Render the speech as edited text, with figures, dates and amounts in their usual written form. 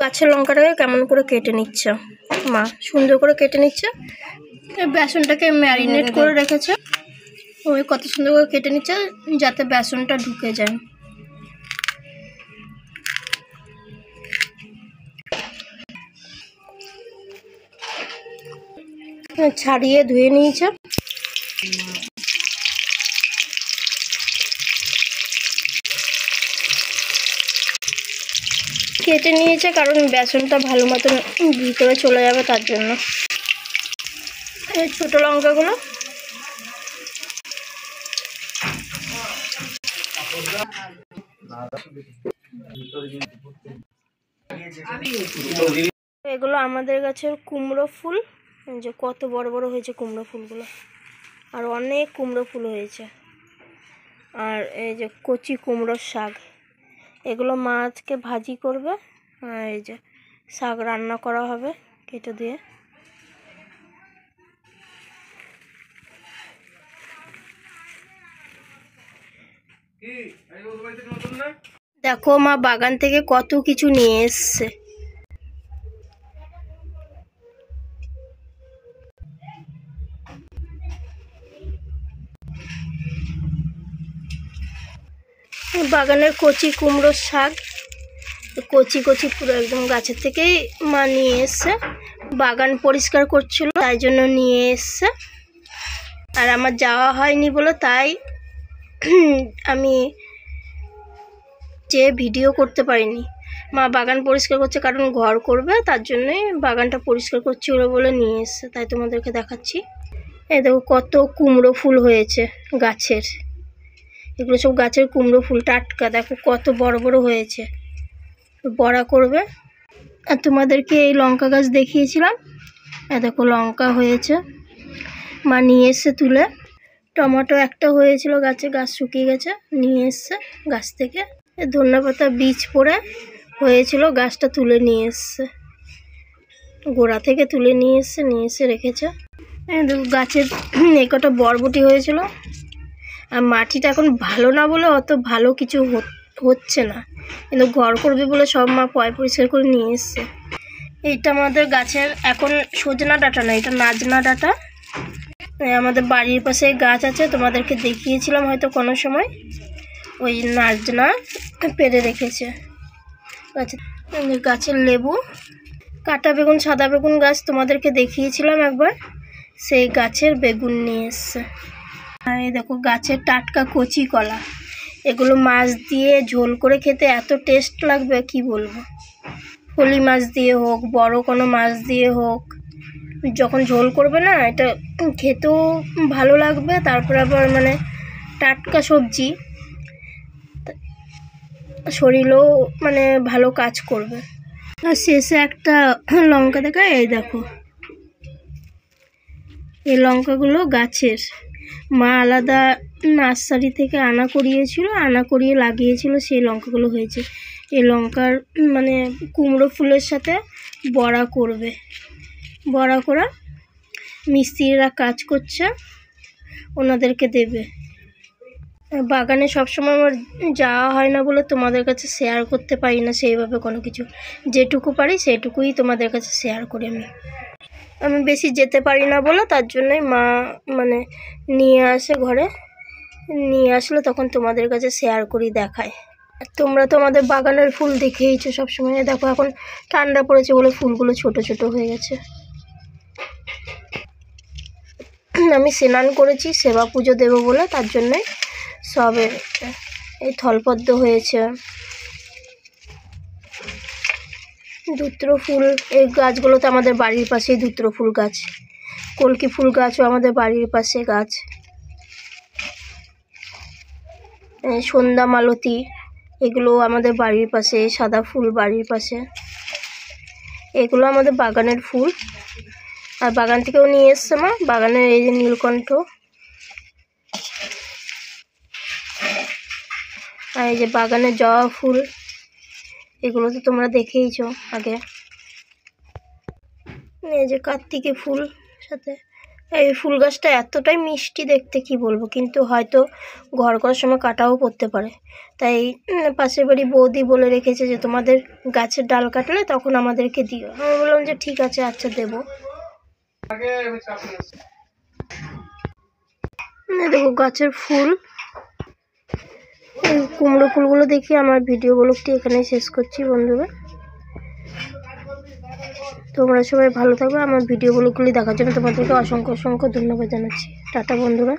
গাছের লঙ্কাটাকে কেমন করে কেটে নিচ্ছে মা, সুন্দর করে কেটে নিচ্ছে। বেসনটাকে ম্যারিনেট করে রেখেছে, ওই কত সুন্দর করে কেটে নিচ্ছে যাতে বেসনটা ঢুকে যায়। ছাড়িয়ে ধুয়ে নিয়েছে। কেটে নিয়েছে কারণ বেসনটা ভালো মতন ভিতরে চলে যাবে তার জন্য। এই ছোট লঙ্কাগুলো এগুলো আমাদের গাছের কুমড়ো ফুল, যে কত বড় বড় হয়েছে কুমড়ো ফুলগুলো, আর অনেক কুমড়ো ফুল হয়েছে। আর এই যে কচি কুমড়োর শাক, এগুলো মা আজকে ভাজি করবে, আর এই যে শাক রান্না করা হবে কেটে দিয়ে। দেখো মা বাগান থেকে কত কিছু নিয়ে এসছে। বাগানের কচি কুমড়োর শাক, কচি কচি পুরো একদম গাছের থেকেই মা নিয়ে এসছে। বাগান পরিষ্কার করছিল তাই জন্য নিয়ে এসছে, আর আমার যাওয়া হয়নি বলে তাই আমি যে ভিডিও করতে পারিনি। মা বাগান পরিষ্কার করছে কারণ ঘর করবে, তার জন্যই বাগানটা পরিষ্কার করছিল বলে নিয়ে এসছে, তাই তোমাদেরকে দেখাচ্ছি। এই দেখো কত কুমড়ো ফুল হয়েছে গাছের, এগুলো সব গাছের কুমড়ো ফুল, টাটকা। দেখো কত বড় বড় হয়েছে, বড়া করবে। আর তোমাদেরকে এই লঙ্কা গাছ দেখিয়েছিলাম, দেখো লঙ্কা হয়েছে, মা নিয়ে এসছে তুলে। টমেটো একটা হয়েছিল গাছে, গাছ শুকিয়ে গেছে, নিয়ে এসছে গাছ থেকে। ধনেপাতা বীজ পড়ে হয়েছিল, গাছটা তুলে নিয়ে এসছে, গোড়া থেকে তুলে নিয়ে এসে রেখেছে। দেখো গাছের এই কটা বরবটি হয়েছিল, আর মাটিটা এখন ভালো না বলে অত ভালো কিছু হচ্ছে না, কিন্তু ঘর করবে বলে সব মা পরিষ্কার করে নিয়ে এসছে। এইটা আমাদের গাছের এখন সজনা ডাঁটা না, এটা নাজনা ডাঁটা। আমাদের বাড়ির পাশে গাছ আছে, তোমাদেরকে দেখিয়েছিলাম হয়তো কোনো সময়, ওই নাজনা পেরে রেখেছে গাছের লেবু। কাটা বেগুন, সাদা বেগুন গাছ তোমাদেরকে দেখিয়েছিলাম একবার, সেই গাছের বেগুন নিয়ে এসছে। আর এই দেখো গাছের টাটকা কচি কলা, এগুলো মাছ দিয়ে ঝোল করে খেতে এত টেস্ট লাগবে কি বলবো। ফলি মাছ দিয়ে হোক, বড় কোনো মাছ দিয়ে হোক, যখন ঝোল করবে না এটা খেতেও ভালো লাগবে। তারপর আবার মানে টাটকা সবজি, শরীরেও মানে ভালো কাজ করবে। আর শেষে একটা লঙ্কা দেখায়, এই দেখো এই লঙ্কাগুলো গাছের, মা আলাদা নার্সারি থেকে আনা করিয়ে লাগিয়েছিল, সেই লঙ্কাগুলো হয়েছে। এই লঙ্কার মানে কুমড়ো ফুলের সাথে বড়া করবে, বড়া করা মিস্ত্রিরা কাজ করছে, ওনাদেরকে দেবে। বাগানে সবসময় আমার যাওয়া হয় না বলে তোমাদের কাছে শেয়ার করতে পারি না সেইভাবে কোনো কিছু, যেটুকু পারি সেটুকুই তোমাদের কাছে শেয়ার করি। আমি বেশি যেতে পারি না বলে তার জন্যই মা মানে নিয়ে আসে ঘরে, নিয়ে আসলে তখন তোমাদের কাছে শেয়ার করি, দেখায়। তোমরা তো আমাদের বাগানের ফুল দেখেইছো সবসময়। দেখো এখন ঠান্ডা পড়েছে বলে ফুলগুলো ছোট ছোট হয়ে গেছে। আমি স্নান করেছি সেবা পুজো দেবো বলে, তার জন্যে সবে এই থলপদ্ম হয়েছে, ধুত্র ফুল। এই গাছগুলো তো আমাদের বাড়ির পাশেই ধুত্র ফুল গাছ, কলকি ফুল গাছও আমাদের বাড়ির পাশে গাছ, সন্ধ্যা মালতী এগুলো আমাদের বাড়ির পাশে, সাদা ফুল বাড়ির পাশে, এগুলো আমাদের বাগানের ফুল। আর বাগান থেকেও নিয়ে এসছে মা, বাগানের এই যে নীলকণ্ঠ, আর এই যে বাগানের জবা ফুল, এগুলো তো তোমরা দেখেইছো আগে। এই যে কার্তিকে ফুল সাথে, এই ফুল গাছটা এতটাই মিষ্টি দেখতে কি বলবো, কিন্তু হয়তো ঘর করার সময় কাটাও পড়তে পারে। তাই পাশের বাড়ি বৌদি বলে রেখেছে যে তোমাদের গাছের ডাল কাটলে তখন আমাদেরকে দিও। আমি বললাম যে ঠিক আছে, আচ্ছা দেবো। দেখো গাছের ফুল, এই কুমড়ো ফুলগুলো দেখি আমার ভিডিওগুলো একটু এখানেই শেষ করছি বন্ধুরা। তোমরা সবাই ভালো থাকবে। আমার ভিডিওগুলো দেখার জন্য তোমাদেরকে অসংখ্য অসংখ্য ধন্যবাদ জানাচ্ছি। টাটা বন্ধুরা।